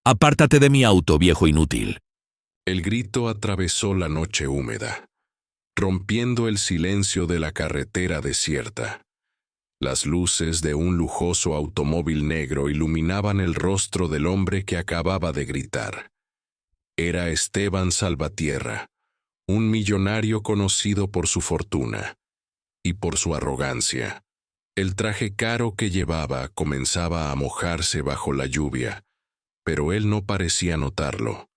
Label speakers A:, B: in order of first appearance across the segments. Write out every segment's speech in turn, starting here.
A: Apártate de mi auto, viejo inútil.
B: El grito atravesó la noche húmeda, rompiendo el silencio de la carretera desierta. Las luces de un lujoso automóvil negro iluminaban el rostro del hombre que acababa de gritar. Era Esteban Salvatierra, un millonario conocido por su fortuna y por su arrogancia. El traje caro que llevaba comenzaba a mojarse bajo la lluvia, pero él no parecía notarlo.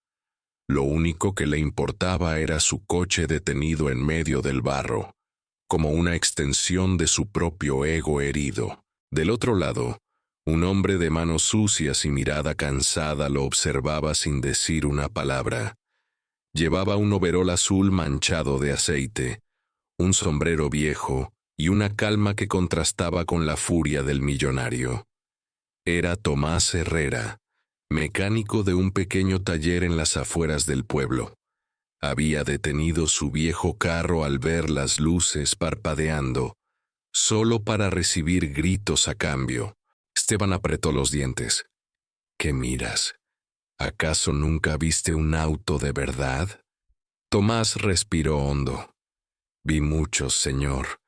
B: Lo único que le importaba era su coche detenido en medio del barro, como una extensión de su propio ego herido. Del otro lado, un hombre de manos sucias y mirada cansada lo observaba sin decir una palabra. Llevaba un overol azul manchado de aceite, un sombrero viejo y una calma que contrastaba con la furia del millonario. Era Tomás Herrera, mecánico de un pequeño taller en las afueras del pueblo. Había detenido su viejo carro al ver las luces parpadeando, solo para recibir gritos a cambio. Esteban apretó los dientes. ¿Qué miras? ¿Acaso nunca viste un auto de verdad? Tomás respiró hondo. Vi muchos, señor.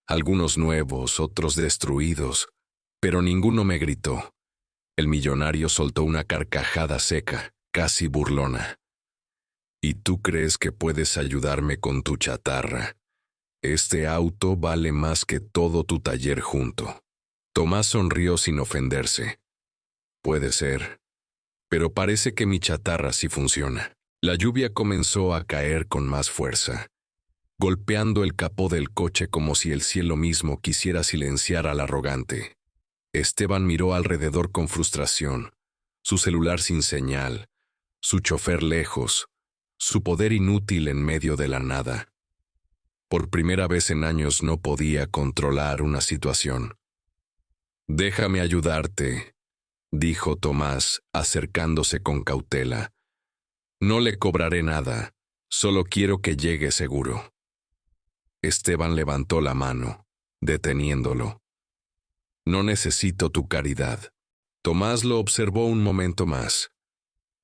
B: Algunos nuevos, otros destruidos, pero ninguno me gritó. El millonario soltó una carcajada seca, casi burlona. ¿Y tú crees que puedes ayudarme con tu chatarra? Este auto vale más que todo tu taller junto. Tomás sonrió sin ofenderse. Puede ser, pero parece que mi chatarra sí funciona. La lluvia comenzó a caer con más fuerza, golpeando el capó del coche como si el cielo mismo quisiera silenciar al arrogante. Esteban miró alrededor con frustración, su celular sin señal, su chofer lejos, su poder inútil en medio de la nada. Por primera vez en años no podía controlar una situación. «Déjame ayudarte», dijo Tomás, acercándose con cautela. «No le cobraré nada, solo quiero que llegue seguro». Esteban levantó la mano, deteniéndolo. «No necesito tu caridad». Tomás lo observó un momento más.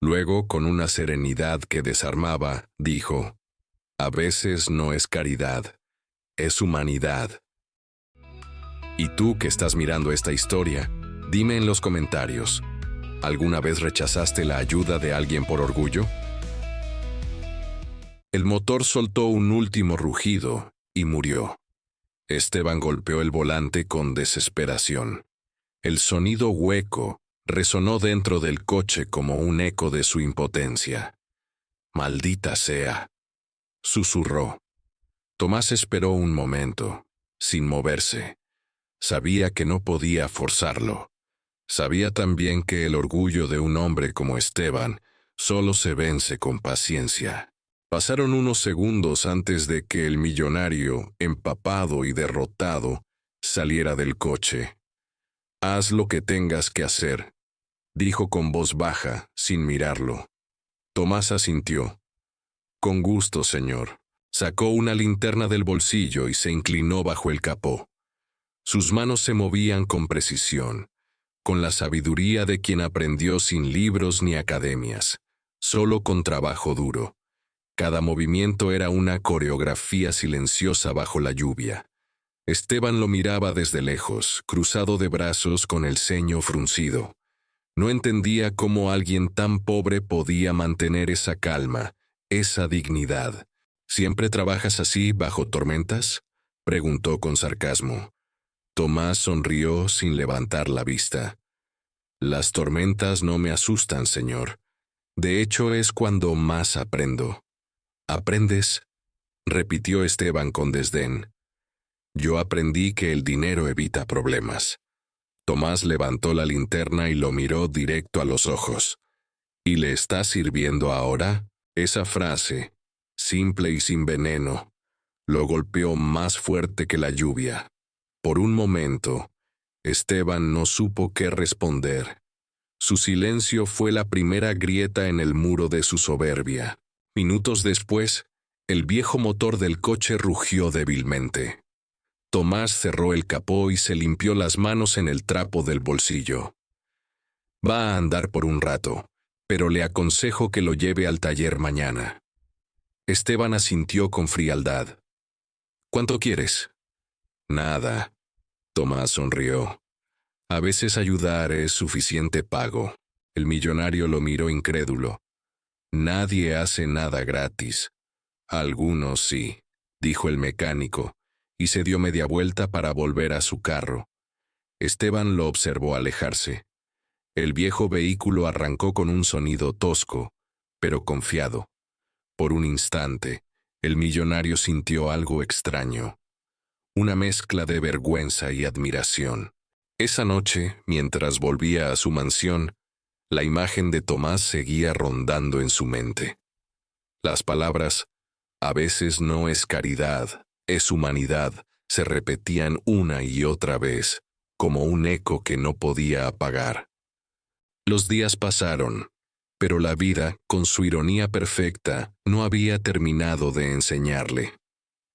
B: Luego, con una serenidad que desarmaba, dijo, «A veces no es caridad, es humanidad». Y tú que estás mirando esta historia, dime en los comentarios, ¿alguna vez rechazaste la ayuda de alguien por orgullo? El motor soltó un último rugido y murió. Esteban golpeó el volante con desesperación. El sonido hueco resonó dentro del coche como un eco de su impotencia. «Maldita sea», susurró. Tomás esperó un momento, sin moverse. Sabía que no podía forzarlo. Sabía también que el orgullo de un hombre como Esteban solo se vence con paciencia. Pasaron unos segundos antes de que el millonario, empapado y derrotado, saliera del coche. «Haz lo que tengas que hacer», dijo con voz baja, sin mirarlo. Tomás asintió. «Con gusto, señor». Sacó una linterna del bolsillo y se inclinó bajo el capó. Sus manos se movían con precisión, con la sabiduría de quien aprendió sin libros ni academias, solo con trabajo duro. Cada movimiento era una coreografía silenciosa bajo la lluvia. Esteban lo miraba desde lejos, cruzado de brazos con el ceño fruncido. No entendía cómo alguien tan pobre podía mantener esa calma, esa dignidad. «¿Siempre trabajas así, bajo tormentas?», preguntó con sarcasmo. Tomás sonrió sin levantar la vista. «Las tormentas no me asustan, señor. De hecho, es cuando más aprendo». «¿Aprendes?», repitió Esteban con desdén. «Yo aprendí que el dinero evita problemas». Tomás levantó la linterna y lo miró directo a los ojos. «¿Y le está sirviendo ahora?» Esa frase, simple y sin veneno, lo golpeó más fuerte que la lluvia. Por un momento, Esteban no supo qué responder. Su silencio fue la primera grieta en el muro de su soberbia. Minutos después, el viejo motor del coche rugió débilmente. Tomás cerró el capó y se limpió las manos en el trapo del bolsillo. «Va a andar por un rato», pero le aconsejo que lo lleve al taller mañana. Esteban asintió con frialdad. ¿Cuánto quieres? Nada. Tomás sonrió. A veces ayudar es suficiente pago. El millonario lo miró incrédulo. Nadie hace nada gratis. Algunos sí, dijo el mecánico, y se dio media vuelta para volver a su carro. Esteban lo observó alejarse. El viejo vehículo arrancó con un sonido tosco, pero confiado. Por un instante, el millonario sintió algo extraño. Una mezcla de vergüenza y admiración. Esa noche, mientras volvía a su mansión, la imagen de Tomás seguía rondando en su mente. Las palabras, a veces no es caridad, es humanidad, se repetían una y otra vez, como un eco que no podía apagar. Los días pasaron, pero la vida, con su ironía perfecta, no había terminado de enseñarle.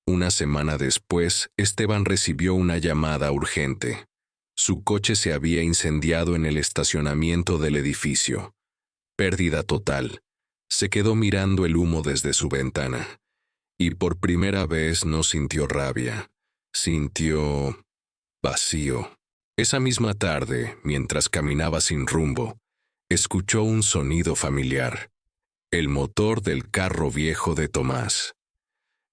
B: Una semana después, Esteban recibió una llamada urgente. Su coche se había incendiado en el estacionamiento del edificio. Pérdida total. Se quedó mirando el humo desde su ventana. Y por primera vez no sintió rabia. Sintió vacío. Esa misma tarde, mientras caminaba sin rumbo, escuchó un sonido familiar. El motor del carro viejo de Tomás.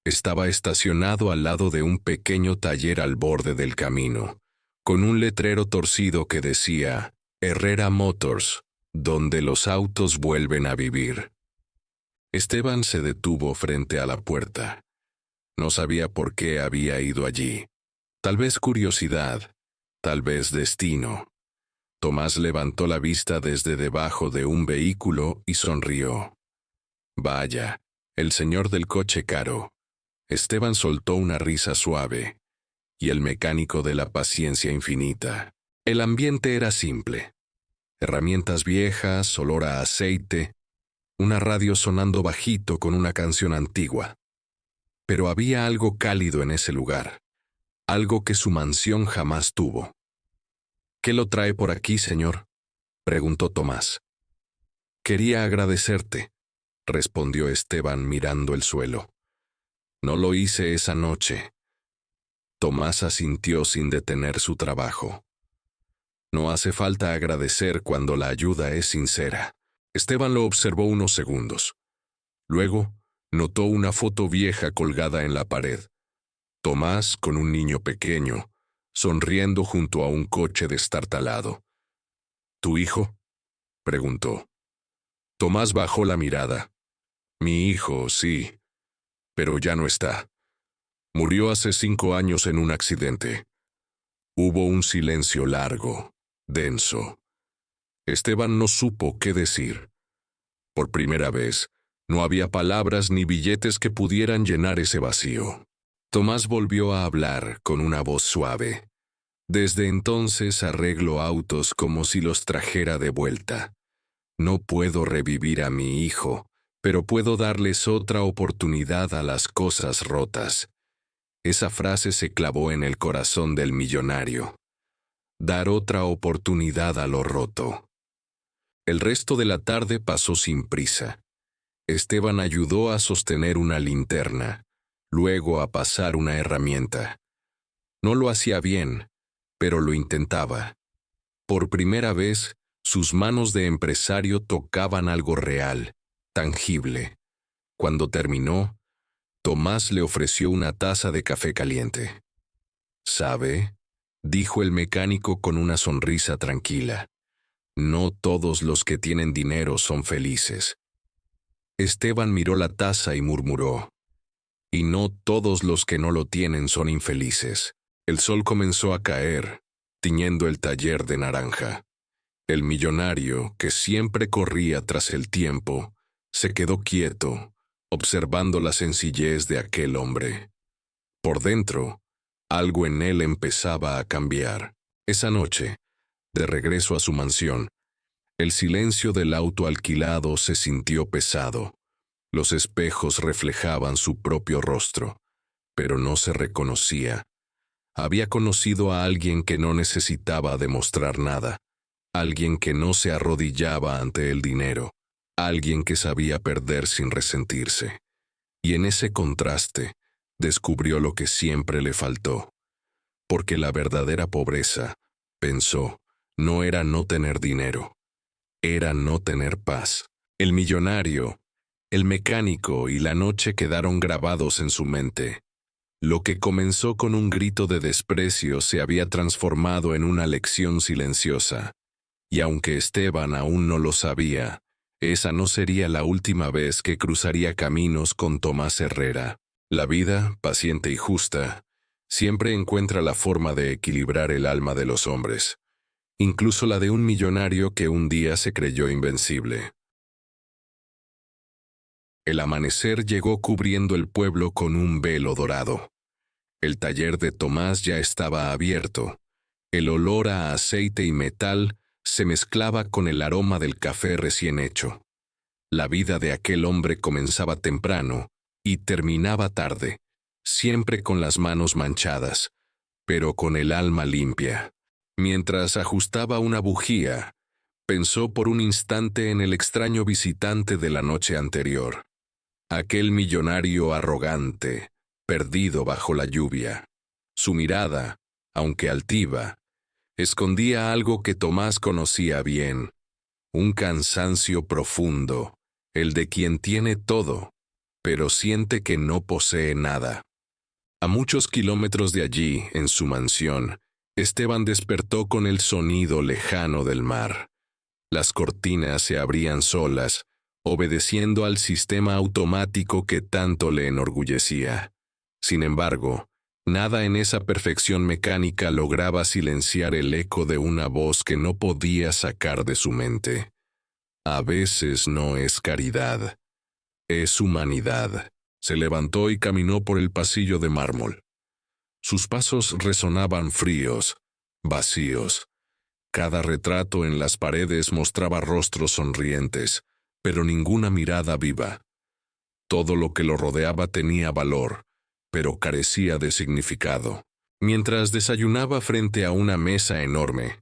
B: Estaba estacionado al lado de un pequeño taller al borde del camino, con un letrero torcido que decía Herrera Motors, donde los autos vuelven a vivir. Esteban se detuvo frente a la puerta. No sabía por qué había ido allí. Tal vez curiosidad, tal vez destino. Tomás levantó la vista desde debajo de un vehículo y sonrió. Vaya, el señor del coche caro. Esteban soltó una risa suave. Y el mecánico de la paciencia infinita. El ambiente era simple. Herramientas viejas, olor a aceite, una radio sonando bajito con una canción antigua. Pero había algo cálido en ese lugar, algo que su mansión jamás tuvo. ¿Qué lo trae por aquí, señor?, preguntó Tomás. Quería agradecerte, respondió Esteban mirando el suelo. No lo hice esa noche. Tomás asintió sin detener su trabajo. No hace falta agradecer cuando la ayuda es sincera. Esteban lo observó unos segundos. Luego, notó una foto vieja colgada en la pared. Tomás con un niño pequeño, sonriendo junto a un coche destartalado. ¿Tu hijo?, preguntó. Tomás bajó la mirada. Mi hijo, sí, pero ya no está. Murió hace 5 años en un accidente. Hubo un silencio largo, denso. Esteban no supo qué decir. Por primera vez, no había palabras ni billetes que pudieran llenar ese vacío. Tomás volvió a hablar con una voz suave. Desde entonces arreglo autos como si los trajera de vuelta. No puedo revivir a mi hijo, pero puedo darles otra oportunidad a las cosas rotas. Esa frase se clavó en el corazón del millonario. Dar otra oportunidad a lo roto. El resto de la tarde pasó sin prisa. Esteban ayudó a sostener una linterna, luego a pasar una herramienta. No lo hacía bien, pero lo intentaba. Por primera vez, sus manos de empresario tocaban algo real, tangible. Cuando terminó, Tomás le ofreció una taza de café caliente. ¿Sabe?, dijo el mecánico con una sonrisa tranquila. No todos los que tienen dinero son felices. Esteban miró la taza y murmuró. Y no todos los que no lo tienen son infelices. El sol comenzó a caer, tiñendo el taller de naranja. El millonario, que siempre corría tras el tiempo, se quedó quieto, observando la sencillez de aquel hombre. Por dentro, algo en él empezaba a cambiar. Esa noche, de regreso a su mansión, el silencio del auto alquilado se sintió pesado. Los espejos reflejaban su propio rostro, pero no se reconocía. Había conocido a alguien que no necesitaba demostrar nada, alguien que no se arrodillaba ante el dinero, alguien que sabía perder sin resentirse. Y en ese contraste, descubrió lo que siempre le faltó. Porque la verdadera pobreza, pensó, no era no tener dinero, era no tener paz. El millonario, el mecánico y la noche quedaron grabados en su mente. Lo que comenzó con un grito de desprecio se había transformado en una lección silenciosa. Y aunque Esteban aún no lo sabía, esa no sería la última vez que cruzaría caminos con Tomás Herrera. La vida, paciente y justa, siempre encuentra la forma de equilibrar el alma de los hombres, incluso la de un millonario que un día se creyó invencible. El amanecer llegó cubriendo el pueblo con un velo dorado. El taller de Tomás ya estaba abierto. El olor a aceite y metal se mezclaba con el aroma del café recién hecho. La vida de aquel hombre comenzaba temprano y terminaba tarde, siempre con las manos manchadas, pero con el alma limpia. Mientras ajustaba una bujía, pensó por un instante en el extraño visitante de la noche anterior. Aquel millonario arrogante, perdido bajo la lluvia. Su mirada, aunque altiva, escondía algo que Tomás conocía bien, un cansancio profundo, el de quien tiene todo, pero siente que no posee nada. A muchos kilómetros de allí, en su mansión, Esteban despertó con el sonido lejano del mar. Las cortinas se abrían solas, obedeciendo al sistema automático que tanto le enorgullecía. Sin embargo, nada en esa perfección mecánica lograba silenciar el eco de una voz que no podía sacar de su mente. A veces no es caridad, es humanidad. Se levantó y caminó por el pasillo de mármol. Sus pasos resonaban fríos, vacíos. Cada retrato en las paredes mostraba rostros sonrientes, pero ninguna mirada viva. Todo lo que lo rodeaba tenía valor, pero carecía de significado. Mientras desayunaba frente a una mesa enorme,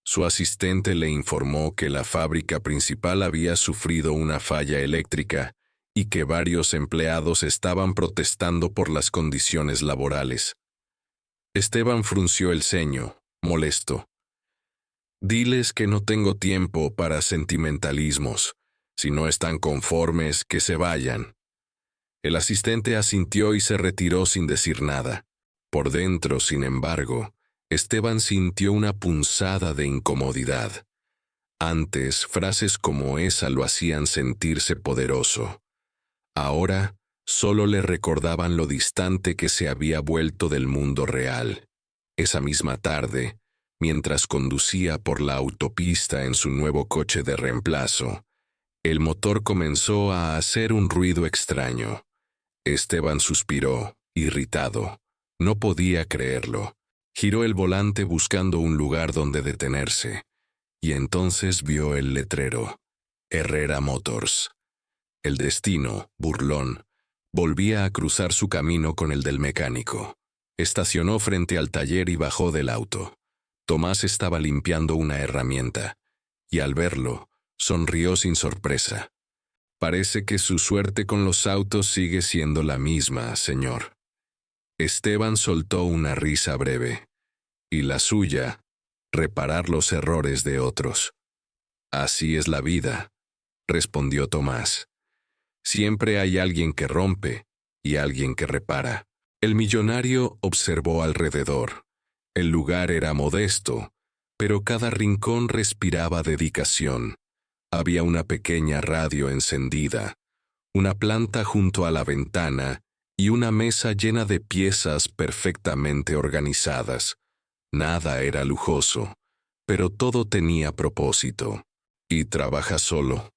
B: su asistente le informó que la fábrica principal había sufrido una falla eléctrica y que varios empleados estaban protestando por las condiciones laborales. Esteban frunció el ceño, molesto. «Diles que no tengo tiempo para sentimentalismos. Si no están conformes, que se vayan». El asistente asintió y se retiró sin decir nada. Por dentro, sin embargo, Esteban sintió una punzada de incomodidad. Antes, frases como esa lo hacían sentirse poderoso. Ahora, solo le recordaban lo distante que se había vuelto del mundo real. Esa misma tarde, mientras conducía por la autopista en su nuevo coche de reemplazo, el motor comenzó a hacer un ruido extraño. Esteban suspiró, irritado. No podía creerlo. Giró el volante buscando un lugar donde detenerse, y entonces vio el letrero: Herrera Motors. El destino, burlón, volvía a cruzar su camino con el del mecánico. Estacionó frente al taller y bajó del auto. Tomás estaba limpiando una herramienta, y al verlo, sonrió sin sorpresa. «Parece que su suerte con los autos sigue siendo la misma, señor». Esteban soltó una risa breve. «¿Y la suya? Reparar los errores de otros». «Así es la vida», respondió Tomás. «Siempre hay alguien que rompe y alguien que repara». El millonario observó alrededor. El lugar era modesto, pero cada rincón respiraba dedicación. Había una pequeña radio encendida, una planta junto a la ventana y una mesa llena de piezas perfectamente organizadas. Nada era lujoso, pero todo tenía propósito. «¿Y trabaja solo?»,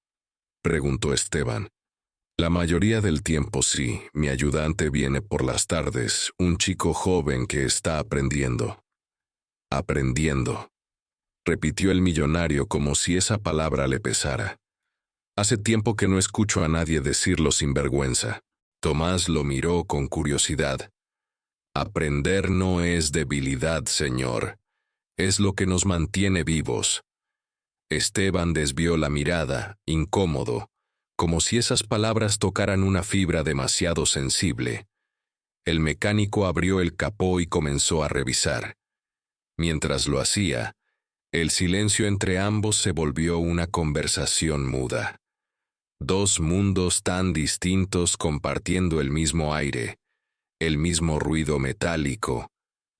B: preguntó Esteban. «La mayoría del tiempo sí. Mi ayudante viene por las tardes, un chico joven que está aprendiendo». «Aprendiendo», repitió el millonario como si esa palabra le pesara. «Hace tiempo que no escucho a nadie decirlo sin vergüenza». Tomás lo miró con curiosidad. «Aprender no es debilidad, señor. Es lo que nos mantiene vivos». Esteban desvió la mirada, incómodo, Como si esas palabras tocaran una fibra demasiado sensible. El mecánico abrió el capó y comenzó a revisar. Mientras lo hacía, el silencio entre ambos se volvió una conversación muda. Dos mundos tan distintos compartiendo el mismo aire, el mismo ruido metálico,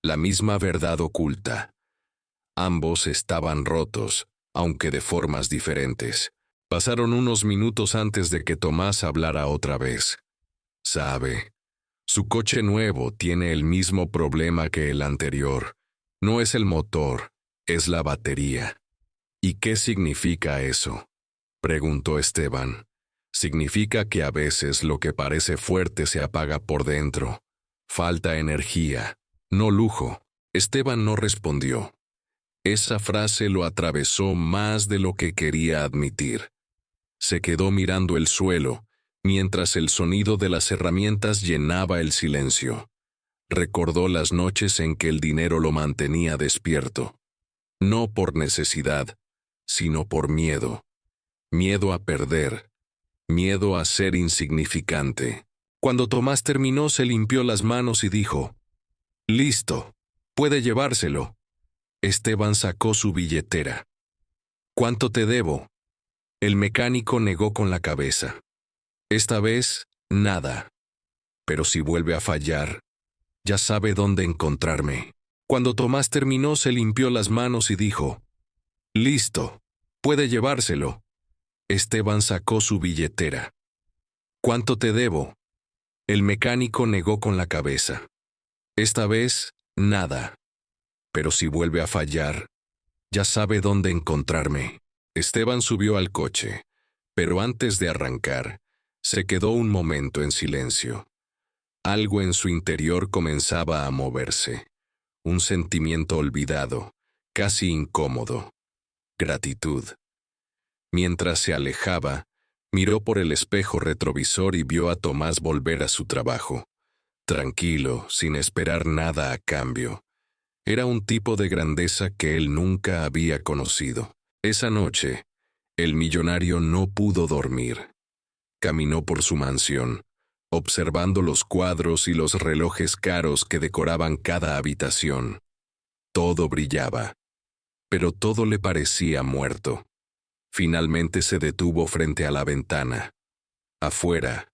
B: la misma verdad oculta. Ambos estaban rotos, aunque de formas diferentes. Pasaron unos minutos antes de que Tomás hablara otra vez. Sabe, su coche nuevo tiene el mismo problema que el anterior. No es el motor, es la batería. ¿Y qué significa eso?, preguntó Esteban. Significa que a veces lo que parece fuerte se apaga por dentro. Falta energía, no lujo. Esteban no respondió. Esa frase lo atravesó más de lo que quería admitir. Se quedó mirando el suelo, mientras el sonido de las herramientas llenaba el silencio. Recordó las noches en que el dinero lo mantenía despierto. No por necesidad, sino por miedo. Miedo a perder. Miedo a ser insignificante. Cuando Tomás terminó, se limpió las manos y dijo: «Listo, puede llevárselo». Esteban sacó su billetera. «¿Cuánto te debo?». El mecánico negó con la cabeza. «Esta vez, nada. Pero si vuelve a fallar, ya sabe dónde encontrarme». Cuando Tomás terminó, se limpió las manos y dijo: «Listo, puede llevárselo». Esteban sacó su billetera. «¿Cuánto te debo?». El mecánico negó con la cabeza. «Esta vez, nada. Pero si vuelve a fallar, ya sabe dónde encontrarme». Esteban subió al coche, pero antes de arrancar, se quedó un momento en silencio. Algo en su interior comenzaba a moverse. Un sentimiento olvidado, casi incómodo. Gratitud. Mientras se alejaba, miró por el espejo retrovisor y vio a Tomás volver a su trabajo. Tranquilo, sin esperar nada a cambio. Era un tipo de grandeza que él nunca había conocido. Esa noche, el millonario no pudo dormir. Caminó por su mansión, observando los cuadros y los relojes caros que decoraban cada habitación. Todo brillaba, pero todo le parecía muerto. Finalmente se detuvo frente a la ventana. Afuera,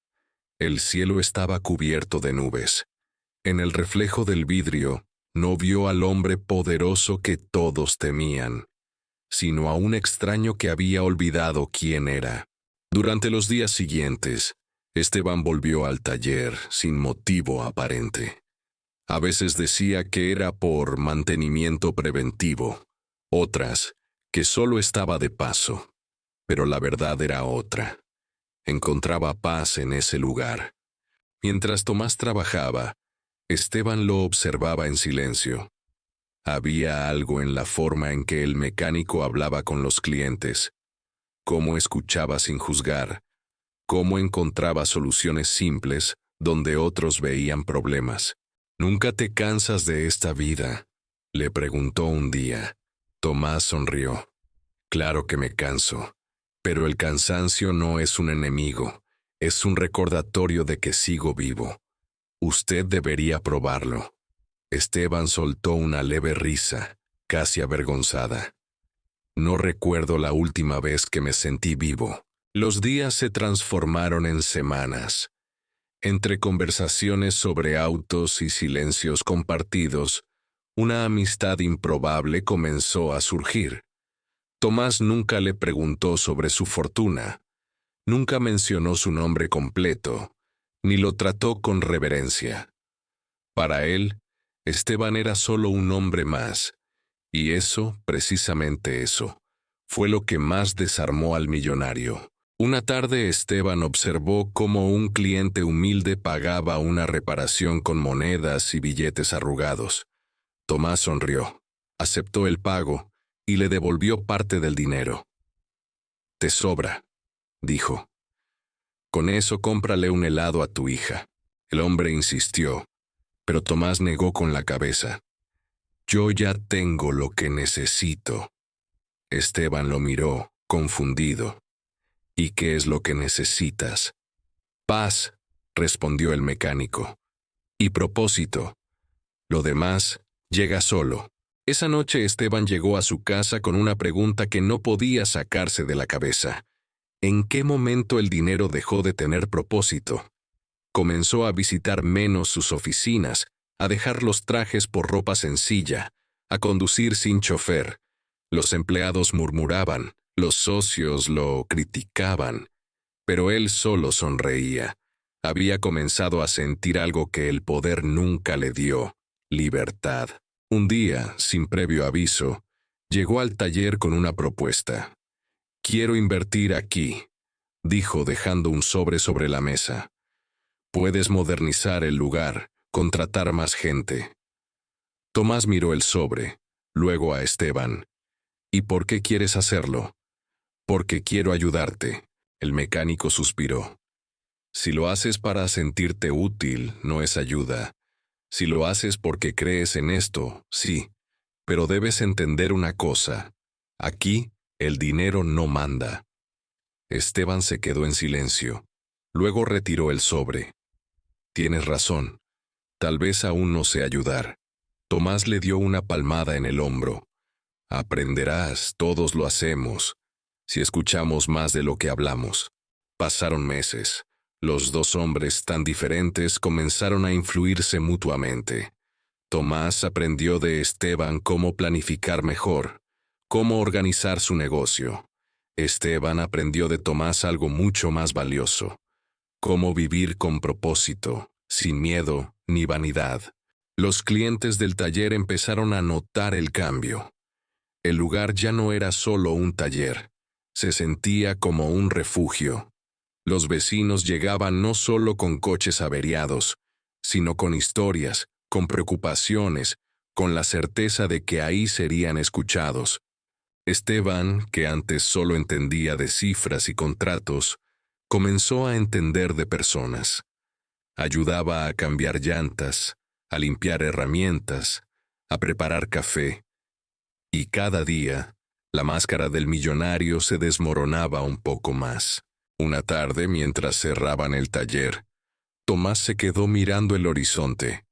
B: el cielo estaba cubierto de nubes. En el reflejo del vidrio, no vio al hombre poderoso que todos temían, sino a un extraño que había olvidado quién era. Durante los días siguientes, Esteban volvió al taller sin motivo aparente. A veces decía que era por mantenimiento preventivo, otras que solo estaba de paso. Pero la verdad era otra. Encontraba paz en ese lugar. Mientras Tomás trabajaba, Esteban lo observaba en silencio. Había algo en la forma en que el mecánico hablaba con los clientes, cómo escuchaba sin juzgar, cómo encontraba soluciones simples donde otros veían problemas. «¿Nunca te cansas de esta vida?», le preguntó un día. Tomás sonrió. «Claro que me canso, pero el cansancio no es un enemigo, es un recordatorio de que sigo vivo. Usted debería probarlo». Esteban soltó una leve risa, casi avergonzada. «No recuerdo la última vez que me sentí vivo». Los días se transformaron en semanas. Entre conversaciones sobre autos y silencios compartidos, una amistad improbable comenzó a surgir. Tomás nunca le preguntó sobre su fortuna, nunca mencionó su nombre completo, ni lo trató con reverencia. Para él, Esteban era solo un hombre más, y eso, precisamente eso, fue lo que más desarmó al millonario. Una tarde Esteban observó cómo un cliente humilde pagaba una reparación con monedas y billetes arrugados. Tomás sonrió, aceptó el pago y le devolvió parte del dinero. «Te sobra», dijo. «Con eso cómprale un helado a tu hija». El hombre insistió, pero Tomás negó con la cabeza. «Yo ya tengo lo que necesito». Esteban lo miró, confundido. ¿Y qué es lo que necesitas? Paz, respondió el mecánico. Y propósito. Lo demás llega solo. Esa noche Esteban llegó a su casa con una pregunta que no podía sacarse de la cabeza. ¿En qué momento el dinero dejó de tener propósito? Comenzó a visitar menos sus oficinas, a dejar los trajes por ropa sencilla, a conducir sin chofer. Los empleados murmuraban, los socios lo criticaban, pero él solo sonreía. Había comenzado a sentir algo que el poder nunca le dio: libertad. Un día, sin previo aviso, llegó al taller con una propuesta. «Quiero invertir aquí», dijo dejando un sobre la mesa. «Puedes modernizar el lugar, contratar más gente». Tomás miró el sobre, luego a Esteban. «¿Y por qué quieres hacerlo?» «Porque quiero ayudarte», el mecánico suspiró. «Si lo haces para sentirte útil, no es ayuda. Si lo haces porque crees en esto, sí. Pero debes entender una cosa. Aquí, el dinero no manda». Esteban se quedó en silencio. Luego retiró el sobre. «Tienes razón. Tal vez aún no sé ayudar». Tomás le dio una palmada en el hombro. «Aprenderás, todos lo hacemos, si escuchamos más de lo que hablamos». Pasaron meses. Los dos hombres tan diferentes comenzaron a influirse mutuamente. Tomás aprendió de Esteban cómo planificar mejor, cómo organizar su negocio. Esteban aprendió de Tomás algo mucho más valioso: cómo vivir con propósito, sin miedo ni vanidad. Los clientes del taller empezaron a notar el cambio. El lugar ya no era solo un taller, se sentía como un refugio. Los vecinos llegaban no solo con coches averiados, sino con historias, con preocupaciones, con la certeza de que ahí serían escuchados. Esteban, que antes solo entendía de cifras y contratos, comenzó a entender de personas. Ayudaba a cambiar llantas, a limpiar herramientas, a preparar café. Y cada día, la máscara del millonario se desmoronaba un poco más. Una tarde, mientras cerraban el taller, Tomás se quedó mirando el horizonte.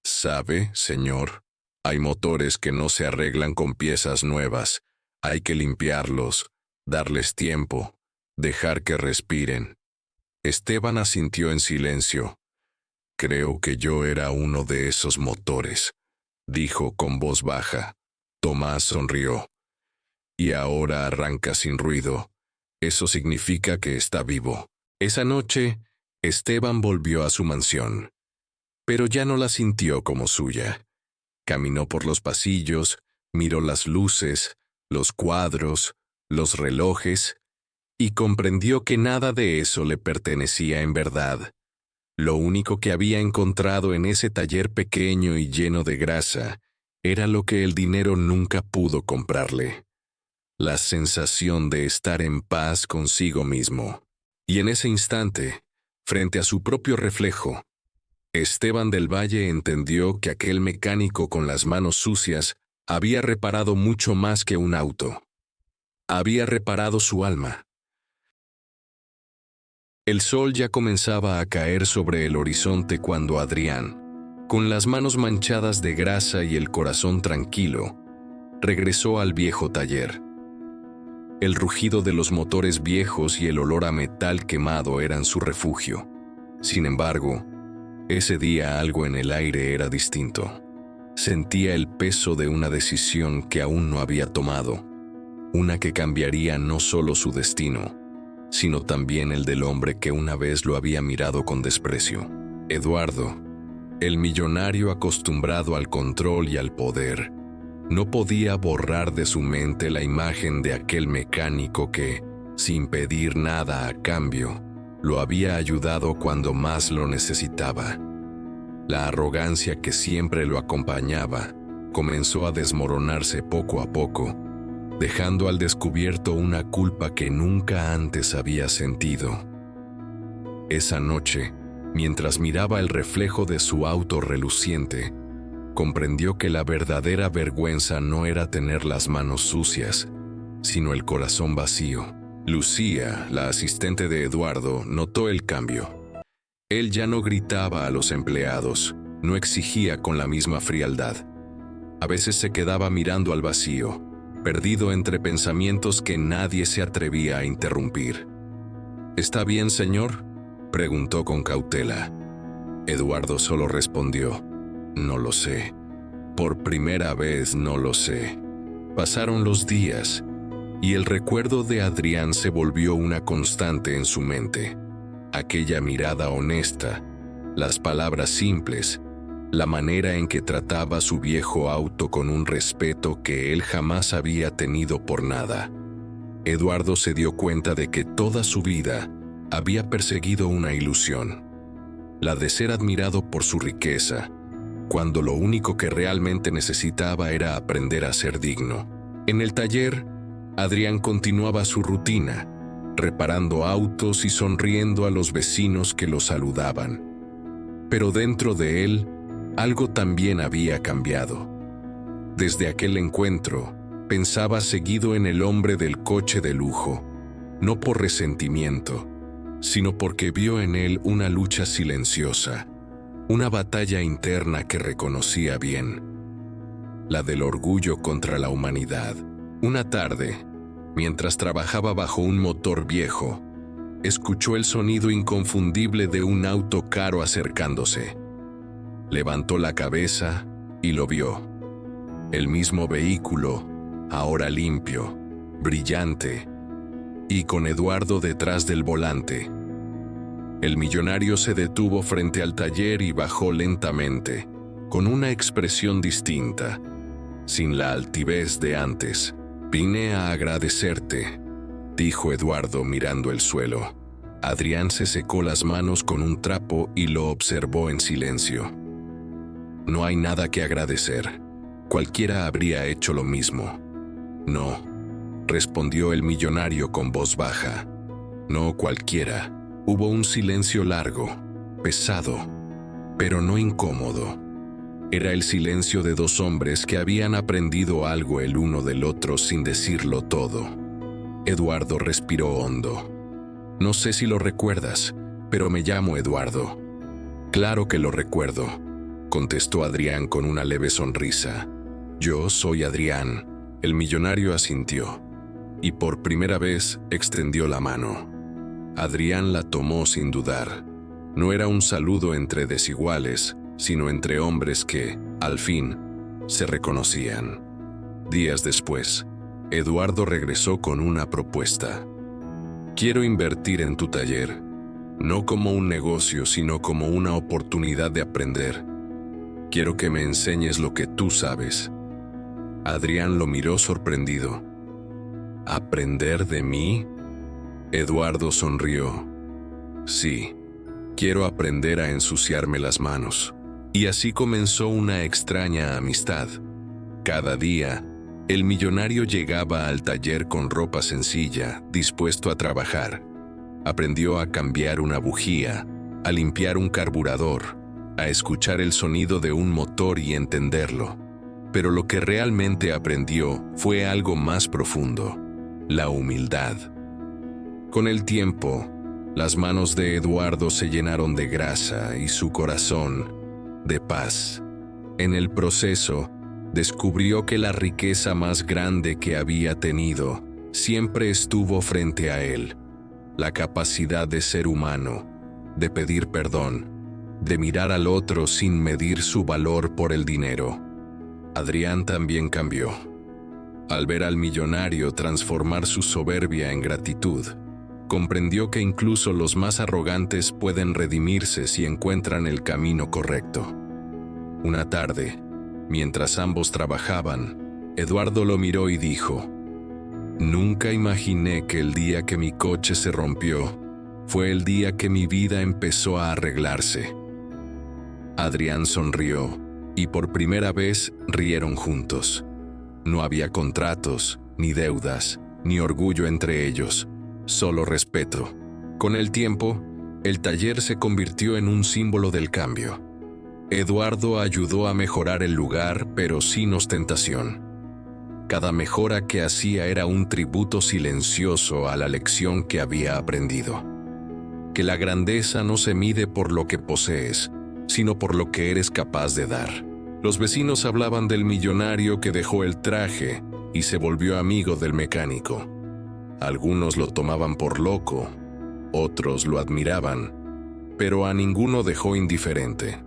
B: «¿Sabe, señor? Hay motores que no se arreglan con piezas nuevas. Hay que limpiarlos, darles tiempo, dejar que respiren». Esteban asintió en silencio. «Creo que yo era uno de esos motores», dijo con voz baja. Tomás sonrió. «Y ahora arranca sin ruido. Eso significa que está vivo». Esa noche, Esteban volvió a su mansión, pero ya no la sintió como suya. Caminó por los pasillos, miró las luces, los cuadros, los relojes, y comprendió que nada de eso le pertenecía en verdad. Lo único que había encontrado en ese taller pequeño y lleno de grasa era lo que el dinero nunca pudo comprarle: la sensación de estar en paz consigo mismo. Y en ese instante, frente a su propio reflejo, Esteban del Valle entendió que aquel mecánico con las manos sucias había reparado mucho más que un auto. Había reparado su alma. El sol ya comenzaba a caer sobre el horizonte cuando Adrián, con las manos manchadas de grasa y el corazón tranquilo, regresó al viejo taller. El rugido de los motores viejos y el olor a metal quemado eran su refugio. Sin embargo, ese día algo en el aire era distinto. Sentía el peso de una decisión que aún no había tomado, una que cambiaría no solo su destino, sino también el del hombre que una vez lo había mirado con desprecio. Eduardo, el millonario acostumbrado al control y al poder, no podía borrar de su mente la imagen de aquel mecánico que, sin pedir nada a cambio, lo había ayudado cuando más lo necesitaba. La arrogancia que siempre lo acompañaba comenzó a desmoronarse poco a poco, dejando al descubierto una culpa que nunca antes había sentido. Esa noche, mientras miraba el reflejo de su auto reluciente, comprendió que la verdadera vergüenza no era tener las manos sucias, sino el corazón vacío. Lucía, la asistente de Eduardo, notó el cambio. Él ya no gritaba a los empleados, no exigía con la misma frialdad. A veces se quedaba mirando al vacío, perdido entre pensamientos que nadie se atrevía a interrumpir. «¿Está bien, señor?», preguntó con cautela. Eduardo solo respondió: «No lo sé. Por primera vez no lo sé». Pasaron los días, y el recuerdo de Adrián se volvió una constante en su mente. Aquella mirada honesta, las palabras simples, la manera en que trataba a su viejo auto con un respeto que él jamás había tenido por nada. Eduardo se dio cuenta de que toda su vida había perseguido una ilusión, la de ser admirado por su riqueza, cuando lo único que realmente necesitaba era aprender a ser digno. En el taller, Adrián continuaba su rutina, reparando autos y sonriendo a los vecinos que lo saludaban. Pero dentro de él, algo también había cambiado. Desde aquel encuentro, pensaba seguido en el hombre del coche de lujo, no por resentimiento, sino porque vio en él una lucha silenciosa, una batalla interna que reconocía bien, la del orgullo contra la humanidad. Una tarde, mientras trabajaba bajo un motor viejo, escuchó el sonido inconfundible de un auto caro acercándose. Levantó la cabeza y lo vio. El mismo vehículo, ahora limpio, brillante, y con Eduardo detrás del volante. El millonario se detuvo frente al taller y bajó lentamente, con una expresión distinta, sin la altivez de antes. «Vine a agradecerte», dijo Eduardo mirando el suelo. Adrián se secó las manos con un trapo y lo observó en silencio. «No hay nada que agradecer. Cualquiera habría hecho lo mismo». «No», respondió el millonario con voz baja. «No cualquiera». Hubo un silencio largo, pesado, pero no incómodo. Era el silencio de dos hombres que habían aprendido algo el uno del otro sin decirlo todo. Eduardo respiró hondo. «No sé si lo recuerdas, pero me llamo Eduardo». «Claro que lo recuerdo», contestó Adrián con una leve sonrisa. «Yo soy Adrián». El millonario asintió, y por primera vez extendió la mano. Adrián la tomó sin dudar. No era un saludo entre desiguales, sino entre hombres que, al fin, se reconocían. Días después, Eduardo regresó con una propuesta. «Quiero invertir en tu taller, no como un negocio, sino como una oportunidad de aprender. Quiero que me enseñes lo que tú sabes». Adrián lo miró sorprendido. «¿Aprender de mí?». Eduardo sonrió. «Sí, quiero aprender a ensuciarme las manos». Y así comenzó una extraña amistad. Cada día, el millonario llegaba al taller con ropa sencilla, dispuesto a trabajar. Aprendió a cambiar una bujía, a limpiar un carburador, a escuchar el sonido de un motor y entenderlo. Pero lo que realmente aprendió fue algo más profundo: la humildad. Con el tiempo, las manos de Eduardo se llenaron de grasa y su corazón de paz. En el proceso, descubrió que la riqueza más grande que había tenido siempre estuvo frente a él: la capacidad de ser humano, de pedir perdón, de mirar al otro sin medir su valor por el dinero. Adrián también cambió. Al ver al millonario transformar su soberbia en gratitud, comprendió que incluso los más arrogantes pueden redimirse si encuentran el camino correcto. Una tarde, mientras ambos trabajaban, Eduardo lo miró y dijo: «Nunca imaginé que el día que mi coche se rompió fue el día que mi vida empezó a arreglarse». Adrián sonrió, y por primera vez rieron juntos. No había contratos, ni deudas, ni orgullo entre ellos, solo respeto. Con el tiempo, el taller se convirtió en un símbolo del cambio. Eduardo ayudó a mejorar el lugar, pero sin ostentación. Cada mejora que hacía era un tributo silencioso a la lección que había aprendido. Que la grandeza no se mide por lo que posees, sino por lo que eres capaz de dar. Los vecinos hablaban del millonario que dejó el traje y se volvió amigo del mecánico. Algunos lo tomaban por loco, otros lo admiraban, pero a ninguno dejó indiferente.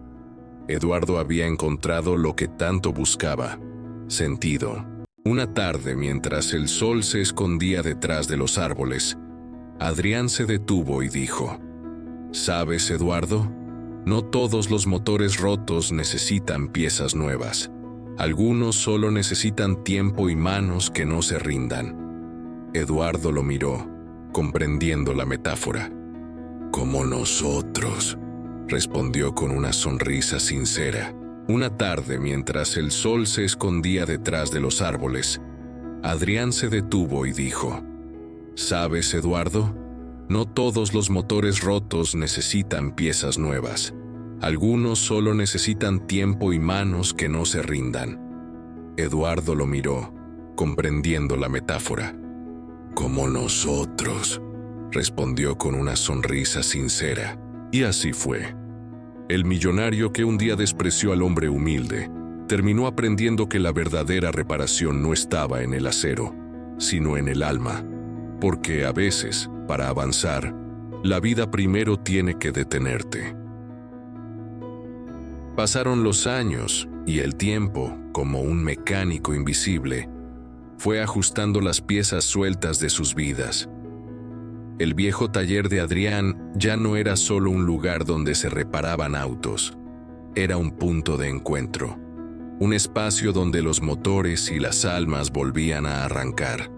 B: Eduardo había encontrado lo que tanto buscaba: sentido. Una tarde, mientras el sol se escondía detrás de los árboles, Adrián se detuvo y dijo: ¿Sabes, Eduardo? No todos los motores rotos necesitan piezas nuevas. Algunos solo necesitan tiempo y manos que no se rindan. Eduardo lo miró, comprendiendo la metáfora. Como nosotros, respondió con una sonrisa sincera. Una tarde, mientras el sol se escondía detrás de los árboles, Adrián se detuvo y dijo: ¿Sabes, Eduardo? No todos los motores rotos necesitan piezas nuevas. Algunos solo necesitan tiempo y manos que no se rindan. Eduardo lo miró, comprendiendo la metáfora. Como nosotros, respondió con una sonrisa sincera. Y así fue. El millonario que un día despreció al hombre humilde, terminó aprendiendo que la verdadera reparación no estaba en el acero, sino en el alma. Porque a veces, para avanzar, la vida primero tiene que detenerte. Pasaron los años y el tiempo, como un mecánico invisible, fue ajustando las piezas sueltas de sus vidas. El viejo taller de Adrián ya no era solo un lugar donde se reparaban autos. Era un punto de encuentro, un espacio donde los motores y las almas volvían a arrancar.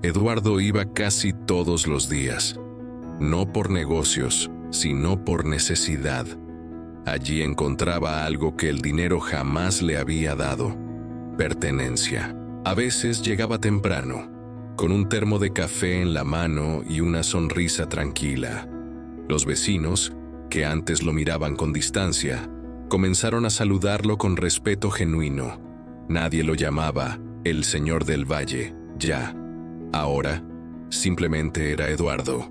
B: Eduardo iba casi todos los días, no por negocios, sino por necesidad. Allí encontraba algo que el dinero jamás le había dado: pertenencia. A veces llegaba temprano, con un termo de café en la mano y una sonrisa tranquila. Los vecinos, que antes lo miraban con distancia, comenzaron a saludarlo con respeto genuino. Nadie lo llamaba el Señor del Valle, ya. Ahora, simplemente era Eduardo,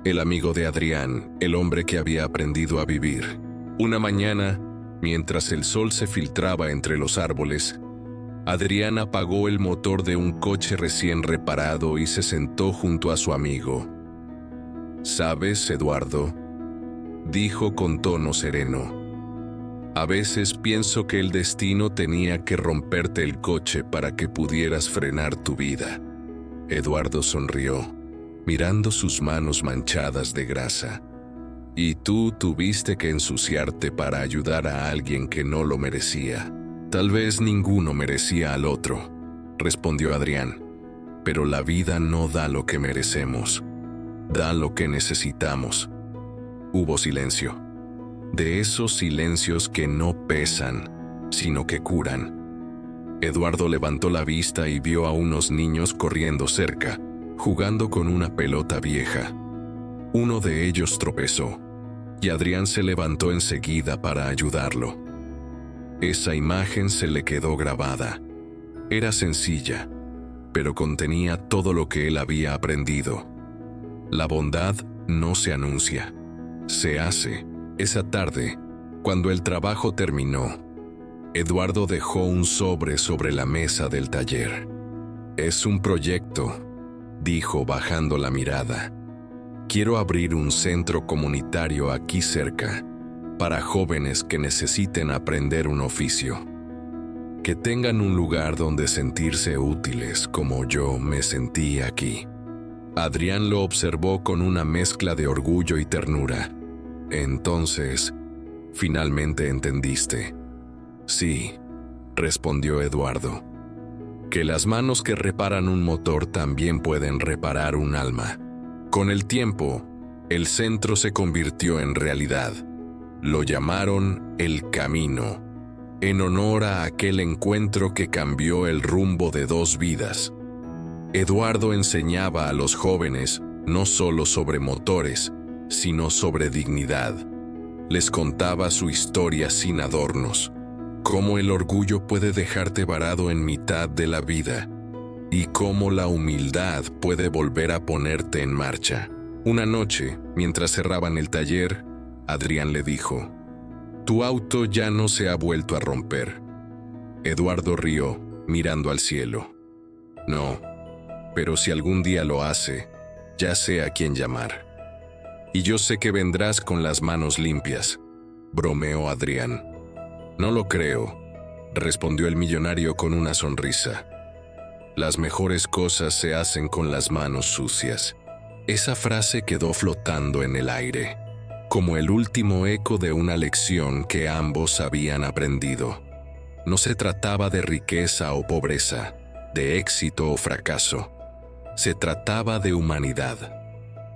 B: el amigo de Adrián, el hombre que había aprendido a vivir. Una mañana, mientras el sol se filtraba entre los árboles, Adrián apagó el motor de un coche recién reparado y se sentó junto a su amigo. «¿Sabes, Eduardo?», dijo con tono sereno. «A veces pienso que el destino tenía que romperte el coche para que pudieras frenar tu vida». Eduardo sonrió, mirando sus manos manchadas de grasa. «Y tú tuviste que ensuciarte para ayudar a alguien que no lo merecía». «Tal vez ninguno merecía al otro», respondió Adrián, «pero la vida no da lo que merecemos, da lo que necesitamos». Hubo silencio, de esos silencios que no pesan, sino que curan. Eduardo levantó la vista y vio a unos niños corriendo cerca, jugando con una pelota vieja. Uno de ellos tropezó, y Adrián se levantó enseguida para ayudarlo. Esa imagen se le quedó grabada. Era sencilla, pero contenía todo lo que él había aprendido. La bondad no se anuncia, se hace. Esa tarde, cuando el trabajo terminó, Eduardo dejó un sobre la mesa del taller. «Es un proyecto», dijo bajando la mirada. «Quiero abrir un centro comunitario aquí cerca, para jóvenes que necesiten aprender un oficio. Que tengan un lugar donde sentirse útiles como yo me sentí aquí». Adrián lo observó con una mezcla de orgullo y ternura. «Entonces, finalmente entendiste». «Sí», respondió Eduardo. «Que las manos que reparan un motor también pueden reparar un alma». Con el tiempo, el centro se convirtió en realidad. Lo llamaron El Camino, en honor a aquel encuentro que cambió el rumbo de dos vidas. Eduardo enseñaba a los jóvenes no solo sobre motores, sino sobre dignidad. Les contaba su historia sin adornos, cómo el orgullo puede dejarte varado en mitad de la vida y cómo la humildad puede volver a ponerte en marcha. Una noche, mientras cerraban el taller, Adrián le dijo: «Tu auto ya no se ha vuelto a romper». Eduardo rió, mirando al cielo. «No, pero si algún día lo hace, ya sé a quién llamar. Y yo sé que vendrás con las manos limpias», bromeó Adrián. «No lo creo», respondió el millonario con una sonrisa. «Las mejores cosas se hacen con las manos sucias». Esa frase quedó flotando en el aire, como el último eco de una lección que ambos habían aprendido. No se trataba de riqueza o pobreza, de éxito o fracaso. Se trataba de humanidad,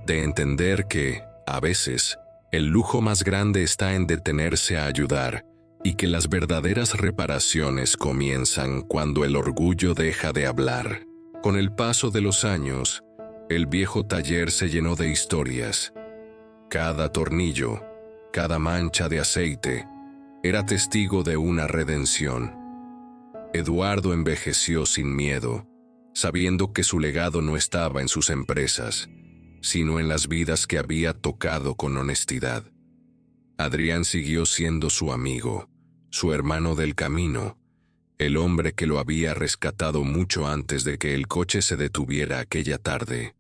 B: de entender que, a veces, el lujo más grande está en detenerse a ayudar y que las verdaderas reparaciones comienzan cuando el orgullo deja de hablar. Con el paso de los años, el viejo taller se llenó de historias. Cada tornillo, cada mancha de aceite, era testigo de una redención. Eduardo envejeció sin miedo, sabiendo que su legado no estaba en sus empresas, sino en las vidas que había tocado con honestidad. Adrián siguió siendo su amigo, su hermano del camino, el hombre que lo había rescatado mucho antes de que el coche se detuviera aquella tarde.